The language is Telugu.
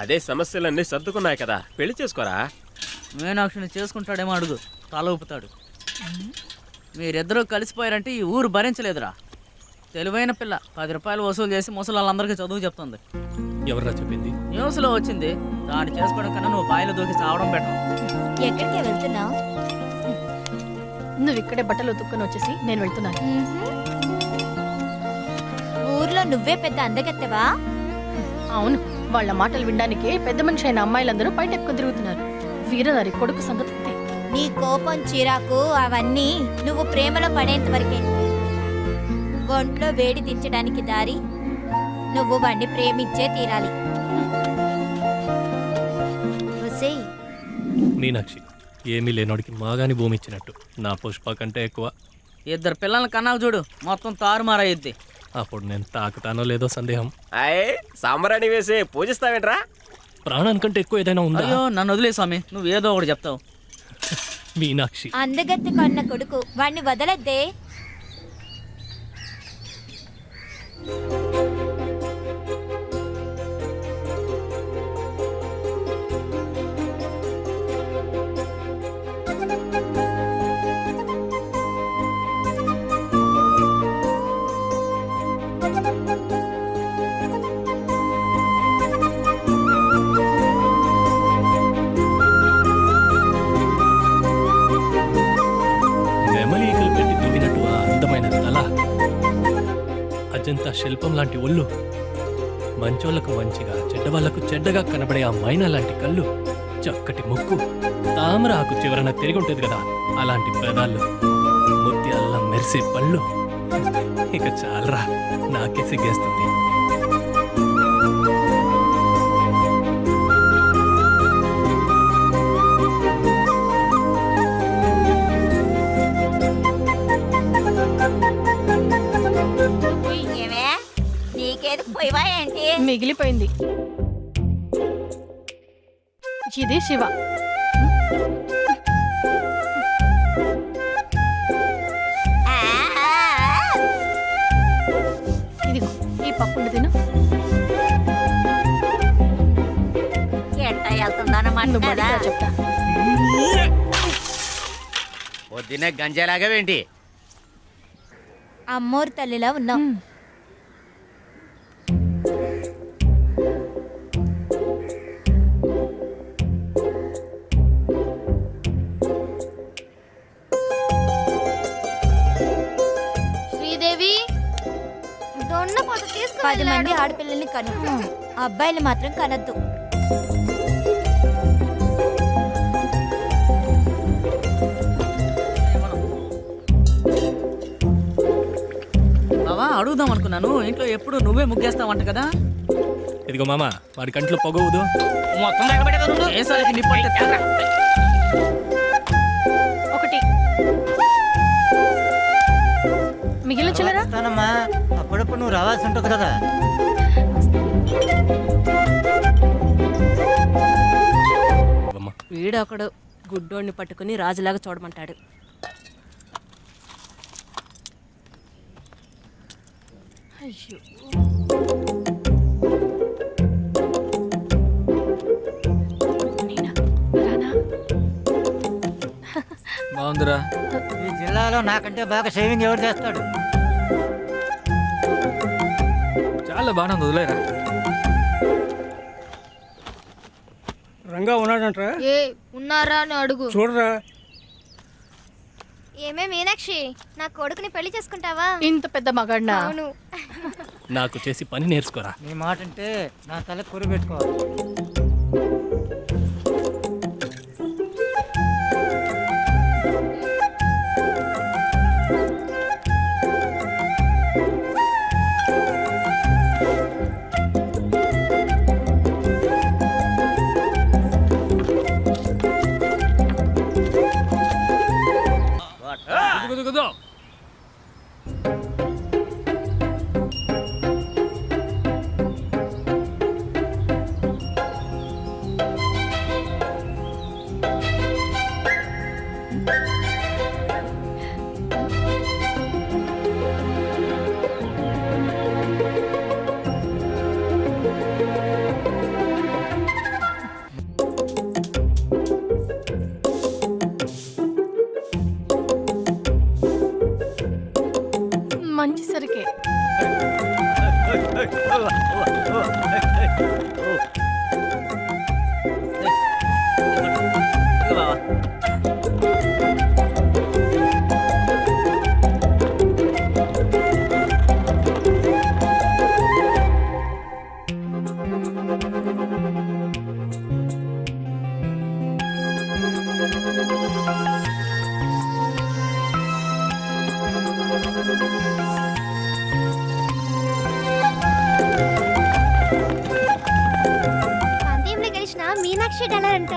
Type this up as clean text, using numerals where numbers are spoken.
అదే సమస్యలన్నీ సర్దుకున్నాయి కదా, పెళ్లి చేసుకోరా. మీనాక్షిని చేసుకుంటాడేమో అడుగు, తల ఊపుతాడు. మీరిద్దరూ కలిసిపోయారంటే ఈ ఊరు భరించలేదురా. తెలివైన పిల్ల 10 రూపాయలు వసూలు చేసి ముసలాళ్ళందరికీ చదువు చెప్తుంది. ఎవర్రా చెప్పింది? న్యూస్లో వచ్చింది. దాన్ని చేసుకోవడం కన్నా నువ్వు బాయిలో దూకి చావడం బెటర్. ఎక్కడికి వెళ్తున్నావు? నువ్వు ఇక్కడే బట్టలు ఉతుక్కొని వచ్చేసి నేను వెళ్తున్నాను. ఊర్లో నువ్వే పెద్ద అందగత్తెవా? అవును, వాళ్ళ మాటలు వినడానికి పెద్ద మనిషి అయిన అమ్మాయిలందరూ బయట ఎక్కువ తిరుగుతున్నారు. వీరనారి కొడుకు సంగతి అంతే. నీ కోపం, చిరాకు అవన్నీ నువ్వు ప్రేమలో పడేంత వరకే. ఒంట్లో వేడి దించడానికి దారి నువ్వు వాణ్ణి ప్రేమించే తీరాలి. ఒసేయ్, మీనాక్షి, ఏమీ లేనోడికి మాగాని భూమి ఇచ్చినట్టు నా పుష్ప కంటే ఎక్కువ. 2 పిల్లల్ని కన్నావు చూడు, మొత్తం తారుమారయ్యిద్ది. అప్పుడు నేను తాకుతానో లేదో సందేహం. అయ్యే సాంబ్రాణి వేసి పూజిస్తావేంట్రా? ప్రాణానికంటే ఎక్కువ ఏదైనా ఉందా? అయ్యో నన్ను వదిలే స్వామి, నువ్వు ఏదో ఒకటి చెప్తావు. మీనాక్షి, అందగత్తె కన్న కొడుకు వాణ్ణి వదలద్దే. నెమలీకలు పెట్టి దువ్వినట్టు ఆ అందమైన తల, అజంతా శిల్పం లాంటి ఒళ్ళు, మంచోళ్లకు మంచిగా చెడ్డవాళ్లకు చెడ్డగా కనబడే ఆ మైనా లాంటి కళ్ళు, చక్కటి ముక్కు, తామర ఆకు చివరన తిరిగి ఉంటుంది కదా అలాంటి పెదాళ్ళు, ముత్యాల్లా మెరిసే పళ్ళు. ఇక చాలరా, నాకే సిగ్గేస్తుంది. ఏమే, నీకేది పోయివా ఏంటి? మిగిలిపోయింది. ఇది శివ. ఇదిగో ఈ పప్పుండి తిను. ఎట్ట వెళ్తుందన్నమాట నువ్వు కదా. బడిగా చెప్తా. పొద్దున్నే గంజాలాగావేంటి? అమ్మోరు తల్లిలా ఉన్నావు. శ్రీదేవి దొండపోత 10 తీసుకుని మంది ఆడపిల్లల్ని కను, అబ్బాయిలు మాత్రం కనద్దు. బావా అడుగుదాం అనుకున్నాను, ఇంట్లో ఎప్పుడు నువ్వే ముగ్గేస్తావంట కదా. ఇదిగో మామ, వాడి కంట్లో పొగవుదు. మొత్తం ఏసాలకి నిప్పంటే ఒకటి మిగిలిన చిల్లరా. ఇస్తానమ్మా, అప్పుడప్పుడు నువ్వు రావాల్సి ఉంటుంది కదా. వీడొకడు గుడ్డోడిని పట్టుకుని రాజులాగా చూడమంటాడు. అయ్యో, నీనా, రానా? బాగుందిరా. ఈ జిల్లాలో నాకంటే బాగా షేవింగ్ ఎవరు చేస్తాడు? చాలా బాగా వదిలేరా. రంగా ఉన్నాడంట్రా? ఏ ఉన్నారా అని అడుగు. చూడరా. ఏమే మీనాక్షి, నా కొడుకుని పెళ్లి చేసుకుంటావా? ఇంత పెద్ద మగాడినా? అవును. నాకు చేసి పని నేర్చుకోరా. నీ మాట అంటే నా తల కురి పెట్టుకోవాలి. పందెంలో గెలిచిన మీనాక్షి డాలర్ అంట